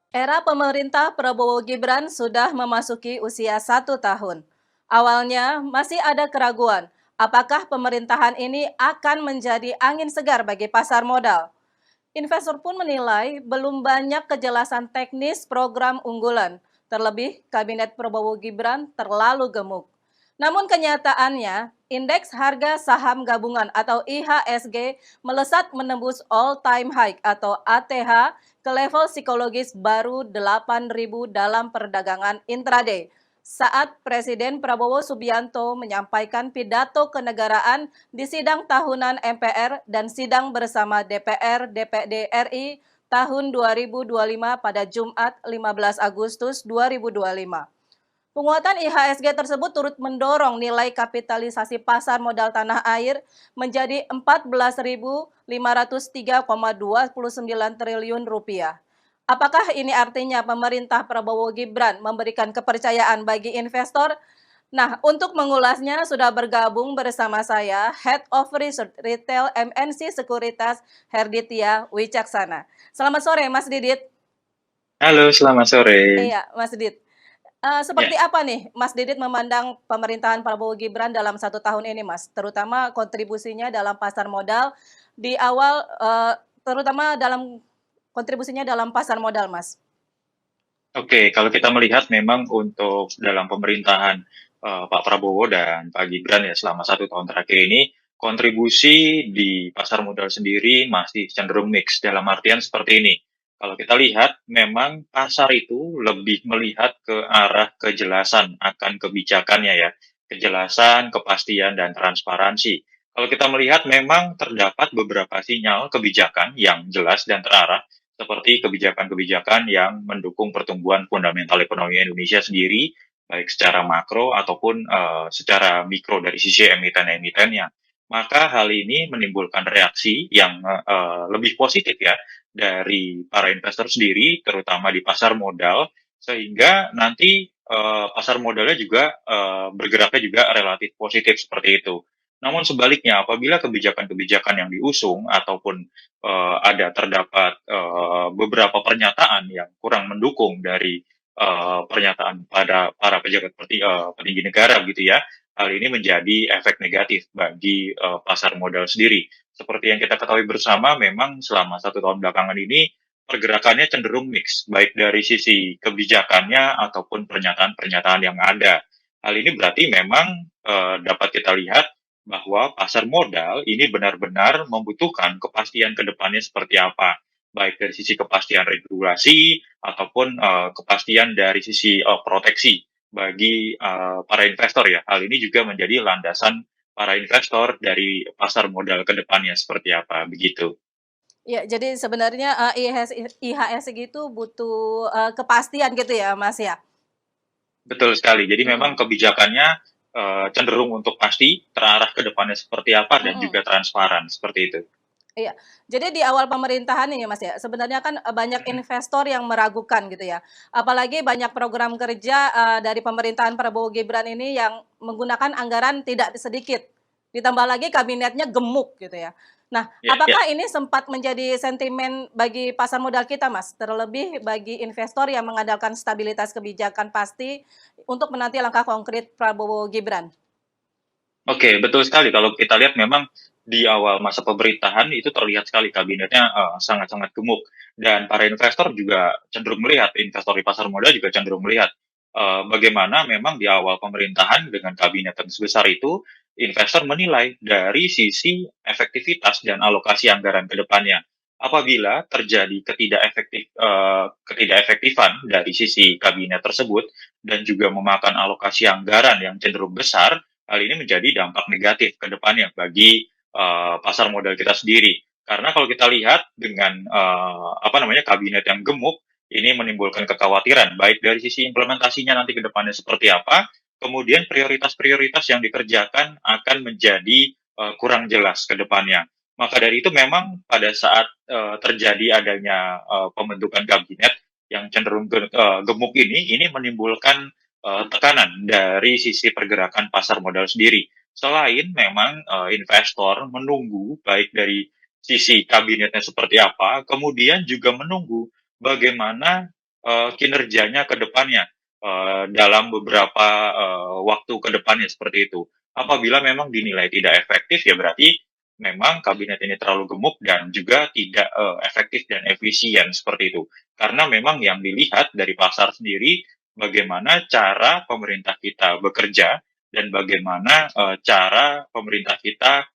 Era pemerintah Prabowo Gibran sudah memasuki usia 1 tahun. Awalnya masih ada keraguan, apakah pemerintahan ini akan menjadi angin segar bagi pasar modal. Investor pun menilai belum banyak kejelasan teknis program unggulan, terlebih Kabinet Prabowo Gibran terlalu gemuk. Namun kenyataannya, indeks harga saham gabungan atau IHSG melesat menembus all-time high atau ATH ke level psikologis baru 8.000 dalam perdagangan intraday saat Presiden Prabowo Subianto menyampaikan pidato kenegaraan di sidang tahunan MPR dan sidang bersama DPR DPD RI tahun 2025 pada Jumat 15 Agustus 2025. Penguatan IHSG tersebut turut mendorong nilai kapitalisasi pasar modal tanah air menjadi 14.503,29 triliun rupiah. Apakah ini artinya pemerintah Prabowo Gibran memberikan kepercayaan bagi investor? Nah, untuk mengulasnya sudah bergabung bersama saya Head of Research Retail MNC Sekuritas Herditia Wicaksana. Selamat sore Mas Didit. Halo, selamat sore. Iya, Mas Didit. Ya, Seperti apa nih Mas Didit memandang pemerintahan Prabowo Gibran dalam 1 tahun ini Mas? Terutama kontribusinya dalam pasar modal di awal, terutama dalam kontribusinya dalam pasar modal Mas. oke. Kalau kita melihat memang untuk dalam pemerintahan Pak Prabowo dan Pak Gibran ya selama 1 tahun terakhir ini, kontribusi di pasar modal sendiri masih cenderung mix. Dalam artian seperti ini. Kalau kita lihat, memang pasar itu lebih melihat ke arah kejelasan akan kebijakannya ya. Kejelasan, kepastian, dan transparansi. Kalau kita melihat memang terdapat beberapa sinyal kebijakan yang jelas dan terarah, seperti kebijakan-kebijakan yang mendukung pertumbuhan fundamental ekonomi Indonesia sendiri, baik secara makro ataupun secara mikro dari sisi emiten-emitennya. Maka hal ini menimbulkan reaksi yang lebih positif ya dari para investor sendiri, terutama di pasar modal, sehingga nanti pasar modalnya juga bergeraknya juga relatif positif seperti itu. Namun sebaliknya, apabila kebijakan-kebijakan yang diusung ataupun ada terdapat beberapa pernyataan yang kurang mendukung dari pernyataan pada para pejabat petinggi negara gitu ya. Hal ini menjadi efek negatif bagi pasar modal sendiri. Seperti yang kita ketahui bersama, memang selama 1 tahun belakangan ini pergerakannya cenderung mix, baik dari sisi kebijakannya ataupun pernyataan-pernyataan yang ada. Hal ini berarti memang dapat kita lihat bahwa pasar modal ini benar-benar membutuhkan kepastian ke depannya seperti apa, baik dari sisi kepastian regulasi ataupun kepastian dari sisi proteksi bagi para investor ya. Hal ini juga menjadi landasan para investor dari pasar modal ke depannya seperti apa, begitu. Ya, jadi sebenarnya, IHSG itu butuh, kepastian gitu ya Mas ya? Betul sekali. Jadi memang Mhm, kebijakannya cenderung untuk pasti, terarah ke depannya seperti apa, dan juga mhm. transparan, seperti itu. Iya. Jadi di awal pemerintahan ini Mas ya, sebenarnya kan, banyak investor yang meragukan gitu ya. Apalagi banyak program kerja, dari pemerintahan Prabowo Gibran ini yang menggunakan anggaran tidak sedikit, ditambah lagi kabinetnya gemuk gitu ya. Nah, Ya, ya. apakah ini sempat menjadi sentimen bagi pasar modal kita Mas? Terlebih bagi investor yang mengandalkan stabilitas kebijakan pasti untuk menanti langkah konkret Prabowo Gibran? Oke, betul sekali. Kalau kita lihat memang di awal masa pemerintahan itu terlihat sekali kabinetnya sangat-sangat gemuk, dan para investor juga cenderung melihat, investor di pasar modal juga cenderung melihat bagaimana memang di awal pemerintahan dengan kabinet yang sebesar itu, investor menilai dari sisi efektivitas dan alokasi anggaran ke depannya. Apabila terjadi ketidakefektifan dari sisi kabinet tersebut dan juga memakan alokasi anggaran yang cenderung besar, hal ini menjadi dampak negatif ke depannya bagi pasar modal kita sendiri. Karena kalau kita lihat dengan kabinet yang gemuk, ini menimbulkan kekhawatiran baik dari sisi implementasinya nanti ke depannya seperti apa, kemudian prioritas-prioritas yang dikerjakan akan menjadi kurang jelas ke depannya. Maka dari itu memang pada saat terjadi adanya pembentukan kabinet yang cenderung gemuk ini menimbulkan tekanan dari sisi pergerakan pasar modal sendiri. Selain memang investor menunggu baik dari sisi kabinetnya seperti apa, kemudian juga menunggu bagaimana kinerjanya ke depannya dalam beberapa waktu ke depannya seperti itu. Apabila memang dinilai tidak efektif, ya berarti memang kabinet ini terlalu gemuk dan juga tidak efektif dan efisien seperti itu. Karena memang yang dilihat dari pasar sendiri bagaimana cara pemerintah kita bekerja dan bagaimana cara pemerintah kita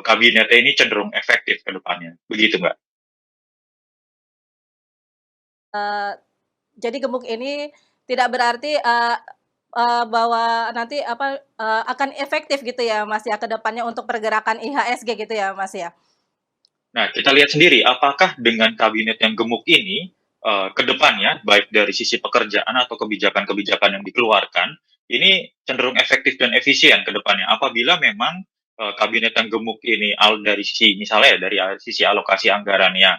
kabinetnya ini cenderung efektif ke depannya. Begitu, Mbak. Eee, jadi gemuk ini tidak berarti, bahwa nanti akan efektif gitu ya, Mas, ya, ke depannya untuk pergerakan IHSG gitu ya, Mas, ya? Nah, kita lihat sendiri apakah dengan kabinet yang gemuk ini ke depannya baik dari sisi pekerjaan atau kebijakan-kebijakan yang dikeluarkan ini cenderung efektif dan efisien ke depannya. Apabila memang kabinet yang gemuk ini dari sisi misalnya ya, dari sisi alokasi anggarannya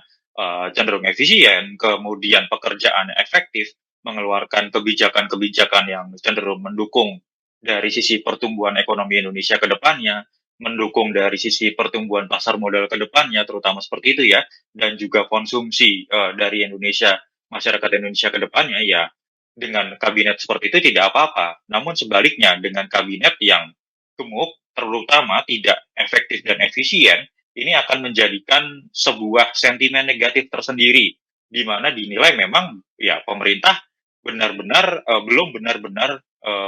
cenderung efisien, kemudian pekerjaan efektif, mengeluarkan kebijakan-kebijakan yang cenderung mendukung dari sisi pertumbuhan ekonomi Indonesia ke depannya, mendukung dari sisi pertumbuhan pasar modal ke depannya, terutama seperti itu ya, dan juga konsumsi dari Indonesia, masyarakat Indonesia ke depannya, ya dengan kabinet seperti itu tidak apa-apa. Namun sebaliknya, dengan kabinet yang gemuk, terutama tidak efektif dan efisien, ini akan menjadikan sebuah sentimen negatif tersendiri, di mana dinilai memang ya pemerintah benar-benar belum benar-benar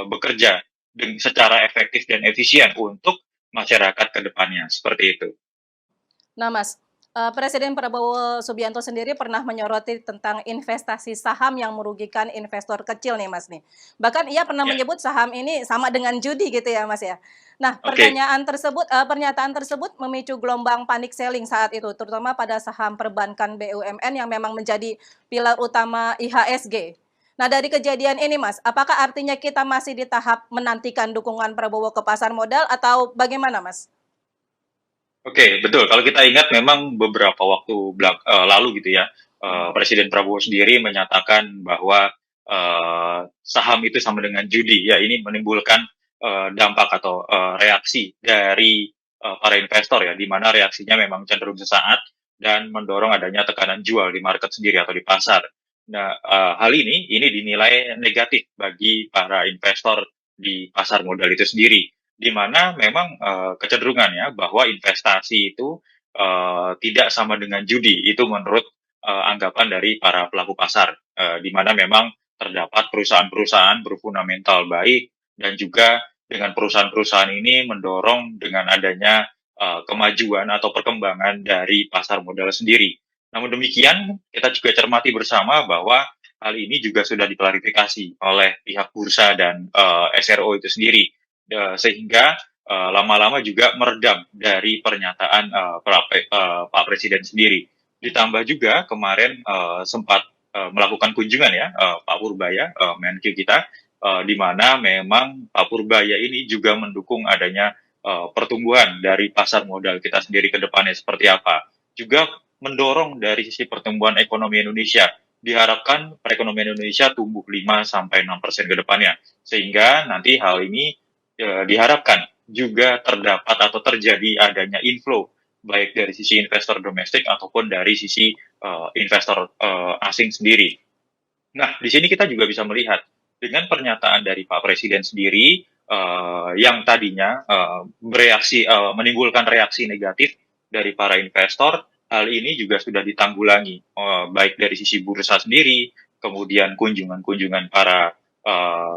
bekerja secara efektif dan efisien untuk masyarakat ke depannya, seperti itu. Nah, Mas, Presiden Prabowo Subianto sendiri pernah menyoroti tentang investasi saham yang merugikan investor kecil nih, Mas, nih. Bahkan ia pernah Ya, menyebut saham ini sama dengan judi gitu ya, Mas, ya. Nah, oke. pernyataan tersebut memicu gelombang panik selling saat itu, terutama pada saham perbankan BUMN yang memang menjadi pilar utama IHSG. Nah, dari kejadian ini, Mas, apakah artinya kita masih di tahap menantikan dukungan Prabowo ke pasar modal atau bagaimana, Mas? Oke, betul. Kalau kita ingat memang beberapa waktu lalu gitu ya, Mhm. Presiden Prabowo sendiri menyatakan bahwa saham itu sama dengan judi. Ya, ini menimbulkan dampak atau reaksi dari para investor ya, di mana reaksinya memang cenderung sesaat dan mendorong adanya tekanan jual di market sendiri atau di pasar. Nah, hal ini dinilai negatif bagi para investor di pasar modal itu sendiri, di mana memang kecenderungannya bahwa investasi itu tidak sama dengan judi. Itu menurut anggapan dari para pelaku pasar, di mana memang terdapat perusahaan-perusahaan berfundamental baik dan juga dengan perusahaan-perusahaan ini mendorong dengan adanya kemajuan atau perkembangan dari pasar modal sendiri. Namun demikian, kita juga cermati bersama bahwa hal ini juga sudah diklarifikasi oleh pihak bursa dan SRO itu sendiri, sehingga lama-lama juga meredam dari pernyataan Pak Presiden sendiri. Ditambah juga kemarin sempat melakukan kunjungan ya Pak Purbaya, Menkyu kita, di mana memang Pak Purbaya ini juga mendukung adanya pertumbuhan dari pasar modal kita sendiri ke depannya seperti apa. Juga mendorong dari sisi pertumbuhan ekonomi Indonesia. Diharapkan perekonomian Indonesia tumbuh 5-6% ke depannya. Sehingga nanti hal ini diharapkan juga terdapat atau terjadi adanya inflow baik dari sisi investor domestik ataupun dari sisi investor asing sendiri. Nah, di sini kita juga bisa melihat dengan pernyataan dari Pak Presiden sendiri yang tadinya menimbulkan reaksi negatif dari para investor, hal ini juga sudah ditanggulangi baik dari sisi bursa sendiri, kemudian kunjungan-kunjungan para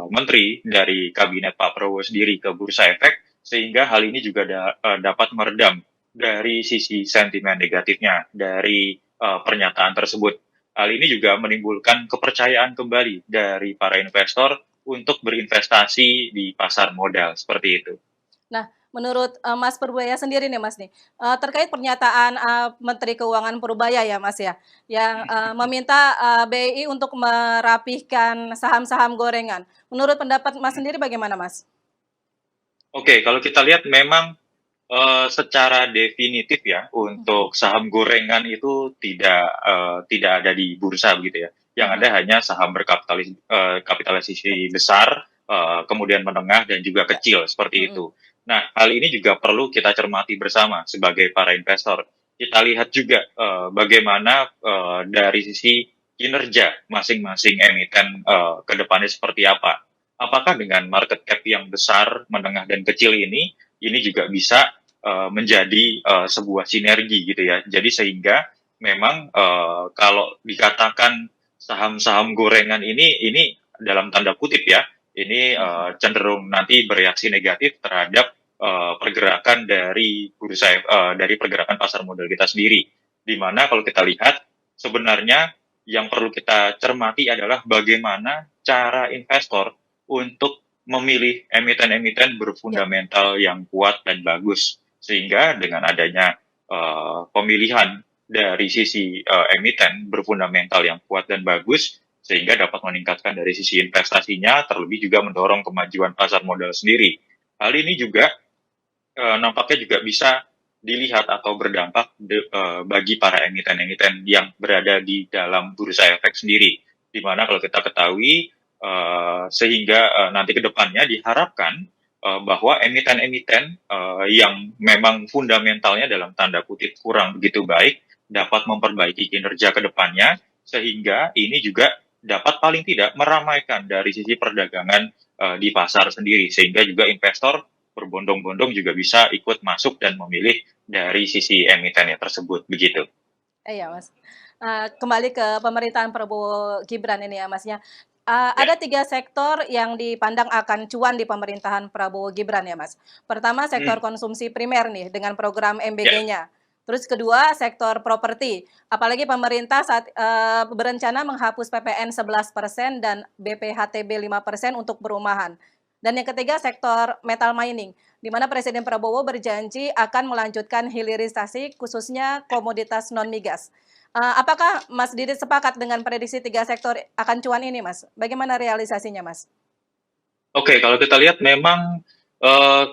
menteri dari kabinet Pak Prabowo sendiri ke Bursa Efek, sehingga hal ini juga dapat meredam dari sisi sentimen negatifnya dari pernyataan tersebut. Hal ini juga menimbulkan kepercayaan kembali dari para investor untuk berinvestasi di pasar modal seperti itu. Nah, menurut, Mas Purbaya sendiri nih, Mas, nih, terkait pernyataan, Menteri Keuangan Purbaya ya, Mas, ya, yang, meminta, BI untuk merapihkan saham-saham gorengan. Menurut pendapat Mas sendiri bagaimana, Mas? Oke, kalau kita lihat memang secara definitif ya, Mhm, untuk saham gorengan itu tidak ada di bursa begitu ya. Yang ada mhm, hanya saham kapitalisasi besar, kemudian menengah dan juga ya, kecil seperti mhm, itu. Nah, hal ini juga perlu kita cermati bersama sebagai para investor. Kita lihat juga bagaimana dari sisi kinerja masing-masing emiten ke depannya seperti apa. Apakah dengan market cap yang besar, menengah, dan kecil ini juga bisa menjadi sebuah sinergi gitu ya. Jadi sehingga memang kalau dikatakan saham-saham gorengan ini dalam tanda kutip ya, ini cenderung nanti bereaksi negatif terhadap pergerakan dari bursa dari pergerakan pasar modal kita sendiri. Di mana kalau kita lihat sebenarnya yang perlu kita cermati adalah bagaimana cara investor untuk memilih emiten-emiten Ya. berfundamental yang kuat dan bagus. Sehingga dengan adanya pemilihan dari sisi emiten berfundamental yang kuat dan bagus, sehingga dapat meningkatkan dari sisi investasinya, terlebih juga mendorong kemajuan pasar modal sendiri. Hal ini juga nampaknya juga bisa dilihat atau berdampak bagi para emiten-emiten yang berada di dalam bursa efek sendiri. Di mana kalau kita ketahui, sehingga nanti ke depannya diharapkan bahwa emiten-emiten yang memang fundamentalnya dalam tanda kutip kurang begitu baik, dapat memperbaiki kinerja ke depannya, sehingga ini juga dapat paling tidak meramaikan dari sisi perdagangan di pasar sendiri, sehingga juga investor berbondong-bondong juga bisa ikut masuk dan memilih dari sisi emitennya tersebut, begitu. Iya, Mas. Kembali ke pemerintahan Prabowo Gibran ini ya, Masnya. Ya, Ada 3 sektor yang dipandang akan cuan di pemerintahan Prabowo Gibran ya, Mas. Pertama, sektor hmm, konsumsi primer nih dengan program ya, MBG-nya. Terus kedua, sektor properti. Apalagi pemerintah saat berencana menghapus PPN 11% dan BPHTB 5% untuk perumahan. Dan yang ketiga, sektor metal mining, di mana Presiden Prabowo berjanji akan melanjutkan hilirisasi khususnya komoditas non-migas. Apakah Mas Didi sepakat dengan prediksi 3 sektor akan cuan ini, Mas? Bagaimana realisasinya, Mas? Oke, kalau kita lihat memang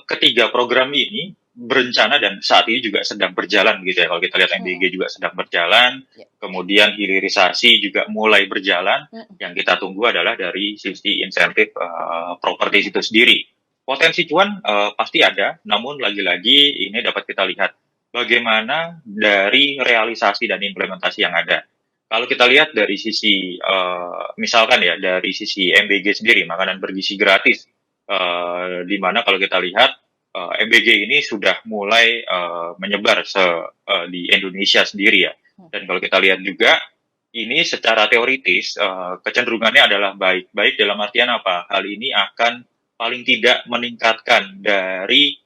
ketiga program ini berencana dan saat ini juga sedang berjalan gitu ya. Kalau kita lihat MBG Mhm, juga sedang berjalan, ya, kemudian hilirisasi juga mulai berjalan. mhm, Yang kita tunggu adalah dari sisi insentif properti itu sendiri. Potensi cuan pasti ada, namun lagi-lagi ini dapat kita lihat bagaimana dari realisasi dan implementasi yang ada. Kalau kita lihat dari sisi, misalkan ya, dari sisi MBG sendiri, makanan bergizi gratis, di mana kalau kita lihat MBG ini sudah mulai menyebar di Indonesia sendiri ya. mhm, Dan kalau kita lihat juga, ini secara teoritis kecenderungannya adalah baik. Baik dalam artian apa? Hal ini akan paling tidak meningkatkan dari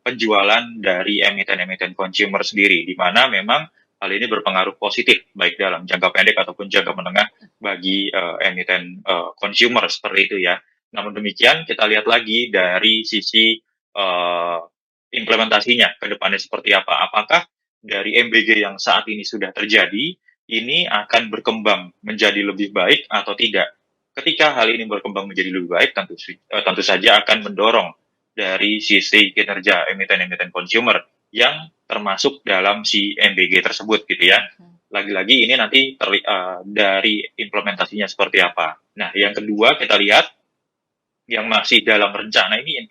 penjualan dari emiten-emiten consumer sendiri, di mana memang hal ini berpengaruh positif baik dalam jangka pendek ataupun jangka menengah bagi emiten consumer seperti itu ya. Namun demikian kita lihat lagi dari sisi uh, implementasinya ke depannya seperti apa. Apakah dari MBG yang saat ini sudah terjadi ini akan berkembang menjadi lebih baik atau tidak? Ketika hal ini berkembang menjadi lebih baik, tentu saja akan mendorong dari sisi kinerja emiten-emiten consumer yang termasuk dalam si MBG tersebut gitu ya. mhm, Lagi-lagi ini nanti dari implementasinya seperti apa. Nah, yang kedua kita lihat yang masih dalam rencana ini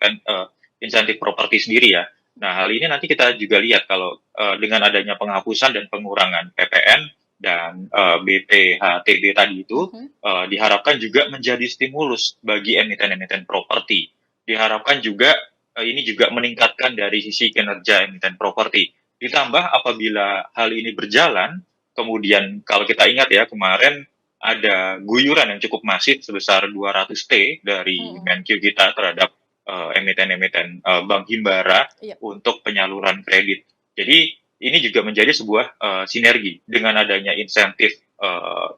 insentif properti sendiri ya. Nah, hal ini nanti kita juga lihat kalau dengan adanya penghapusan dan pengurangan PPN dan BPHTB tadi itu mhm, diharapkan juga menjadi stimulus bagi emiten-emiten properti. Diharapkan juga ini juga meningkatkan dari sisi kinerja emiten properti. Ditambah apabila hal ini berjalan, kemudian kalau kita ingat ya kemarin ada guyuran yang cukup masif sebesar 200 T dari mhm, Menkyu kita terhadap emiten-emiten Bank Himbara iya, untuk penyaluran kredit. Jadi ini juga menjadi sebuah sinergi dengan adanya insentif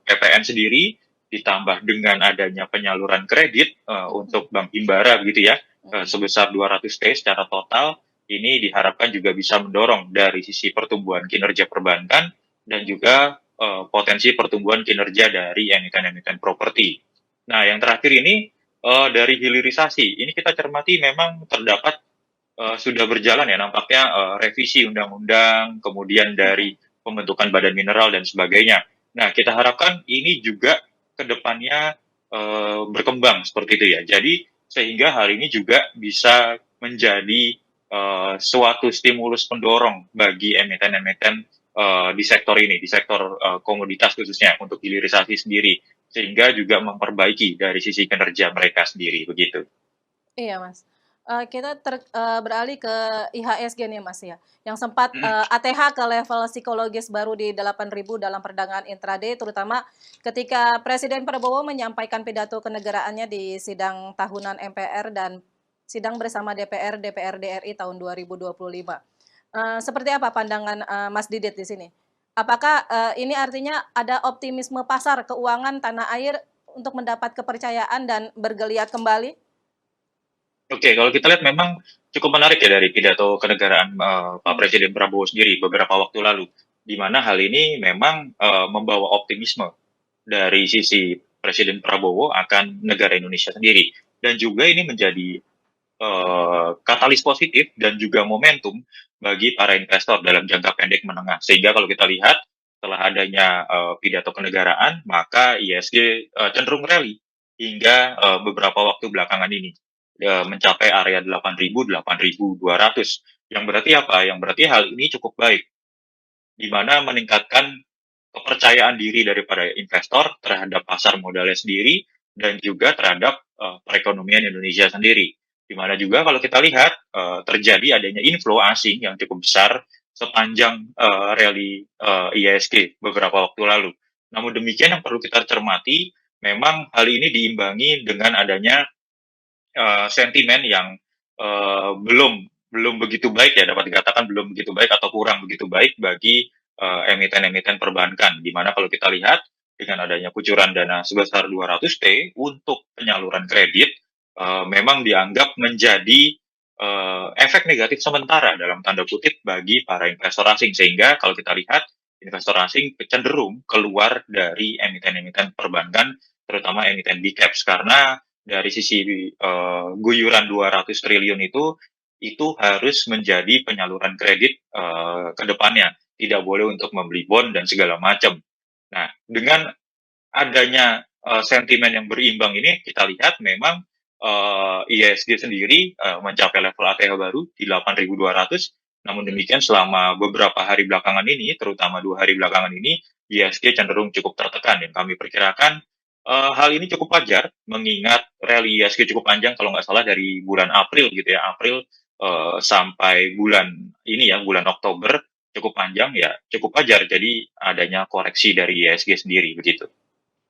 PPN sendiri ditambah dengan adanya penyaluran kredit mhm, untuk Bank Himbara gitu ya mhm, sebesar 200 T secara total ini diharapkan juga bisa mendorong dari sisi pertumbuhan kinerja perbankan dan mhm, juga potensi pertumbuhan kinerja dari emiten-emiten properti. Nah, yang terakhir ini dari hilirisasi, ini kita cermati memang terdapat sudah berjalan ya nampaknya revisi undang-undang, kemudian mhm, dari pembentukan badan mineral dan sebagainya. Nah, kita harapkan ini juga ke depannya berkembang seperti itu ya. Jadi sehingga hal ini juga bisa menjadi suatu stimulus pendorong bagi emiten-emiten di sektor ini, di sektor komoditas khususnya untuk hilirisasi sendiri, sehingga juga memperbaiki dari sisi kinerja mereka sendiri, begitu. Iya, Mas. Beralih ke IHSG nih, Mas, ya, yang sempat, Mhm. ATH ke level psikologis baru di 8.000 dalam perdagangan intraday, terutama ketika Presiden Prabowo menyampaikan pidato kenegaraannya di sidang tahunan MPR dan sidang bersama DPR, DPRD RI tahun 2025. Seperti apa pandangan, Mas Didit di sini? Apakah, ini artinya ada optimisme pasar keuangan tanah air untuk mendapat kepercayaan dan bergeliat kembali? Oke, kalau kita lihat memang cukup menarik ya dari pidato kenegaraan Pak Mhm. Presiden Prabowo sendiri beberapa waktu lalu, di mana hal ini memang membawa optimisme dari sisi Presiden Prabowo akan negara Indonesia sendiri, dan juga ini menjadi katalis positif dan juga momentum bagi para investor dalam jangka pendek menengah. Sehingga kalau kita lihat setelah adanya pidato kenegaraan, maka ISG cenderung rally hingga beberapa waktu belakangan ini mencapai area 8.000, 8.200. Yang berarti apa? Yang berarti hal ini cukup baik, di mana meningkatkan kepercayaan diri daripada investor terhadap pasar modalnya sendiri dan juga terhadap perekonomian Indonesia sendiri. Di mana juga kalau kita lihat terjadi adanya inflow asing yang cukup besar sepanjang rally IISG beberapa waktu lalu. Namun demikian yang perlu kita cermati, memang hal ini diimbangi dengan adanya sentimen yang belum belum begitu baik ya, dapat dikatakan belum begitu baik atau kurang begitu baik bagi emiten-emiten perbankan, di mana kalau kita lihat dengan adanya kucuran dana sebesar 200 T untuk penyaluran kredit memang dianggap menjadi efek negatif sementara dalam tanda kutip bagi para investor asing, sehingga kalau kita lihat investor asing cenderung keluar dari emiten-emiten perbankan, terutama emiten big caps, karena dari sisi guyuran 200 triliun itu harus menjadi penyaluran kredit ke depannya, tidak boleh untuk membeli bond dan segala macam. Nah, dengan adanya sentimen yang berimbang ini, kita lihat memang IISG sendiri mencapai level ATH baru di 8.200. Namun demikian selama beberapa hari belakangan ini, terutama 2 hari belakangan ini, IISG cenderung cukup tertekan, dan kami perkirakan hal ini cukup wajar mengingat rally IISG cukup panjang, kalau nggak salah dari bulan April gitu ya, April sampai bulan ini ya, bulan Oktober, cukup panjang ya, cukup wajar jadi adanya koreksi dari IISG sendiri begitu.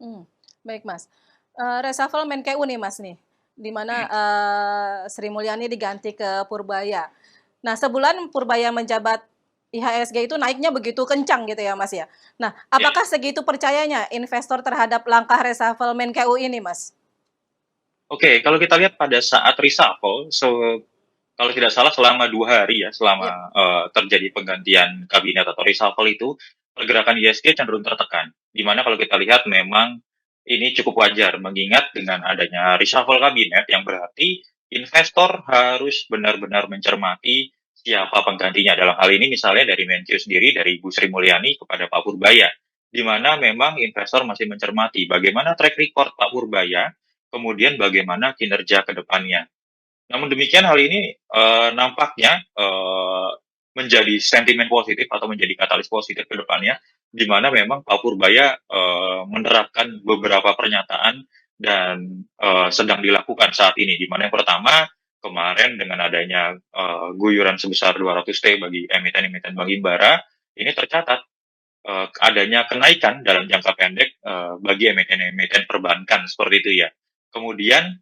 Mmm, baik, Mas. Reshuffle Menkeu nih, Mas, nih, di mana, Mhm. Sri Mulyani diganti ke Purbaya. Nah, sebulan Purbaya menjabat, IHSG itu naiknya begitu kencang gitu ya, Mas, ya. Nah, Ya, apakah segitu percayanya investor terhadap langkah reshuffle Menkeu ini, Mas? oke, kalau kita lihat pada saat reshuffle, kalau tidak salah selama 2 hari ya, Iya. selama terjadi penggantian kabinet atau reshuffle itu, pergerakan ISG cenderung tertekan. Di mana kalau kita lihat memang ini cukup wajar, mengingat dengan adanya reshuffle kabinet, yang berarti investor harus benar-benar mencermati siapa penggantinya. Dalam hal ini misalnya dari Menkyu sendiri, dari Ibu Sri Mulyani kepada Pak Purbaya, di mana memang investor masih mencermati bagaimana track record Pak Purbaya, kemudian bagaimana kinerja ke depannya. Namun demikian hal ini nampaknya menjadi sentimen positif atau menjadi katalis positif ke depannya, di mana memang Pak Purbaya menerapkan beberapa pernyataan dan sedang dilakukan saat ini, di mana yang pertama kemarin dengan adanya guyuran sebesar 200 T bagi emiten-emiten Bank Himbara, ini tercatat adanya kenaikan dalam jangka pendek bagi emiten-emiten perbankan seperti itu ya. Kemudian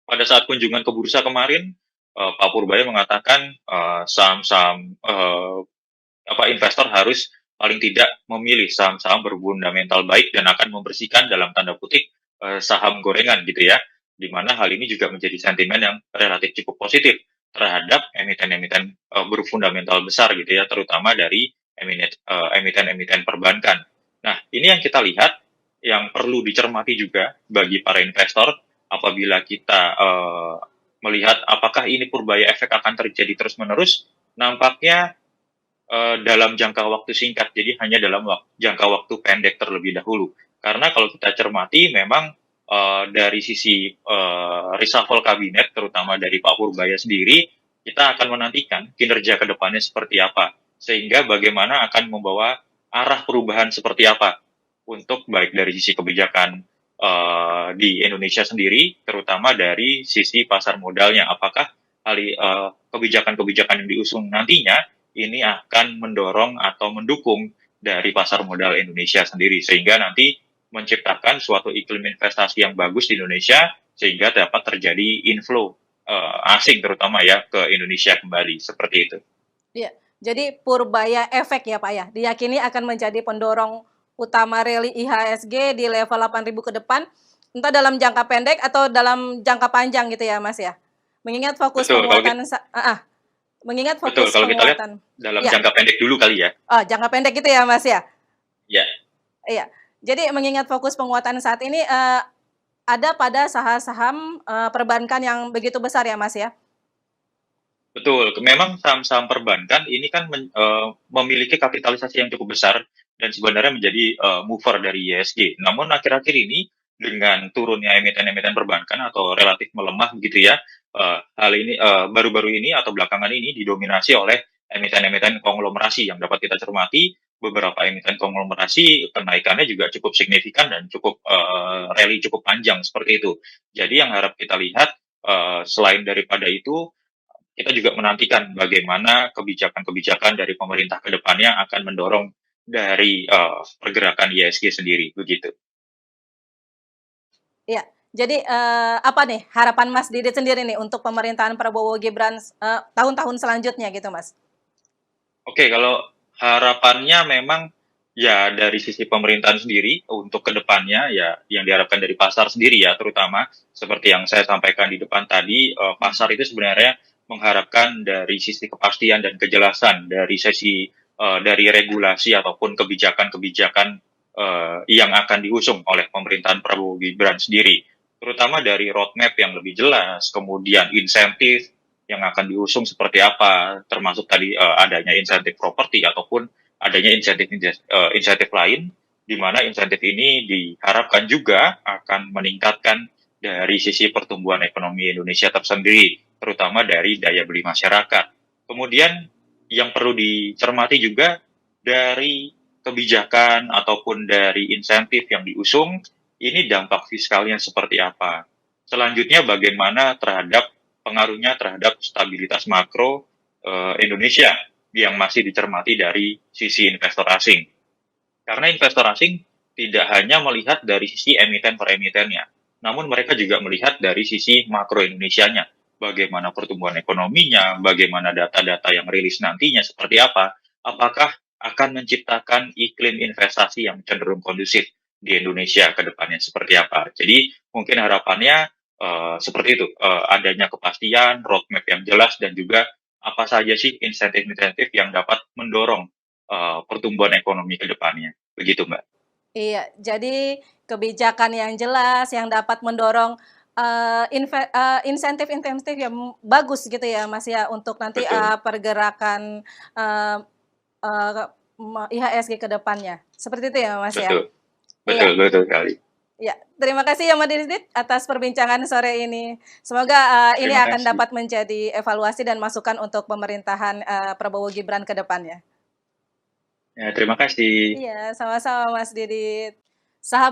pada saat kunjungan ke bursa kemarin, Pak Purbaya mengatakan saham-saham investor harus paling tidak memilih saham-saham berfundamental baik dan akan membersihkan dalam tanda kutip saham gorengan gitu ya, di mana hal ini juga menjadi sentimen yang relatif cukup positif terhadap emiten-emiten berfundamental besar gitu ya, terutama dari emiten-emiten perbankan. Nah, ini yang kita lihat yang perlu dicermati juga bagi para investor apabila kita melihat apakah ini purbaya efek akan terjadi terus-menerus, nampaknya dalam jangka waktu singkat, jadi hanya dalam jangka waktu pendek terlebih dahulu. Karena kalau kita cermati, memang dari sisi reshuffle kabinet, terutama dari Pak Purbaya sendiri, kita akan menantikan kinerja ke depannya seperti apa. sehingga bagaimana akan membawa arah perubahan seperti apa untuk baik dari sisi kebijakan di Indonesia sendiri, terutama dari sisi pasar modalnya. Apakah kebijakan-kebijakan yang diusung nantinya ini akan mendorong atau mendukung dari pasar modal Indonesia sendiri, sehingga nanti menciptakan suatu iklim investasi yang bagus di Indonesia, sehingga dapat terjadi inflow asing terutama ya ke Indonesia kembali, seperti itu. Iya, jadi purbaya efek ya Pak ya, diyakini akan menjadi pendorong utama rally IHSG di level 8.000 ke depan, entah dalam jangka pendek atau dalam jangka panjang gitu ya Mas ya? Mengingat fokus Betul, kalau penguatan mengingat betul fokus kalau kita lihat penguatan dalam iya, jangka pendek dulu kali ya. oh jangka pendek gitu ya Mas ya? Ya, Iya, jadi mengingat fokus penguatan saat ini, ada pada saham-saham, perbankan yang begitu besar ya Mas ya? betul. Memang saham-saham perbankan ini kan memiliki kapitalisasi yang cukup besar dan sebenarnya menjadi mover dari ISG. Namun akhir-akhir ini dengan turunnya emiten-emiten perbankan atau relatif melemah begitu ya, hal ini baru-baru ini atau belakangan ini didominasi oleh emiten-emiten konglomerasi yang dapat kita cermati. Beberapa emiten konglomerasi kenaikannya juga cukup signifikan dan cukup rally cukup panjang seperti itu. Jadi yang harap kita lihat selain daripada itu, kita juga menantikan bagaimana kebijakan-kebijakan dari pemerintah ke depannya akan mendorong dari pergerakan ISG sendiri, begitu. Iya. Jadi, apa nih harapan Mas Didit sendiri nih untuk pemerintahan Prabowo Gibran, tahun-tahun selanjutnya gitu, Mas? Oke, kalau harapannya memang ya dari sisi pemerintahan sendiri untuk ke depannya ya yang diharapkan dari pasar sendiri ya terutama seperti yang saya sampaikan di depan tadi, pasar itu sebenarnya mengharapkan dari sisi kepastian dan kejelasan dari dari regulasi ataupun kebijakan-kebijakan yang akan diusung oleh pemerintahan Prabowo Gibran sendiri, terutama dari roadmap yang lebih jelas, kemudian insentif yang akan diusung seperti apa, termasuk tadi adanya insentif properti ataupun adanya insentif lain, di mana insentif ini diharapkan juga akan meningkatkan dari sisi pertumbuhan ekonomi Indonesia tersendiri, terutama dari daya beli masyarakat. Kemudian yang perlu dicermati juga dari kebijakan ataupun dari insentif yang diusung, ini dampak fiskalnya seperti apa. Selanjutnya bagaimana terhadap pengaruhnya terhadap stabilitas makro Indonesia yang masih dicermati dari sisi investor asing. Karena investor asing tidak hanya melihat dari sisi emiten per emitennya, namun mereka juga melihat dari sisi makro Indonesianya. Bagaimana pertumbuhan ekonominya, bagaimana data-data yang rilis nantinya seperti apa, apakah akan menciptakan iklim investasi yang cenderung kondusif di Indonesia ke depannya seperti apa. Jadi mungkin harapannya seperti itu, adanya kepastian, roadmap yang jelas, dan juga apa saja sih insentif-insentif yang dapat mendorong pertumbuhan ekonomi ke depannya. Begitu, Mbak. Iya, jadi kebijakan yang jelas yang dapat mendorong, insentif-insentif yang bagus gitu ya, Mas, ya, untuk nanti, Betul, pergerakan, eee eee, IHSG ke depannya. Seperti itu ya, Mas, ya? betul, betul, Iya. betul sekali. Ya, terima kasih ya Mbak Didit atas perbincangan sore ini. Semoga, ini Terima akan kasih. dapat menjadi evaluasi dan masukan untuk pemerintahan, Prabowo Gibran ke depannya. Ya, terima kasih. Iya, sama-sama Mas Didit. Sahabat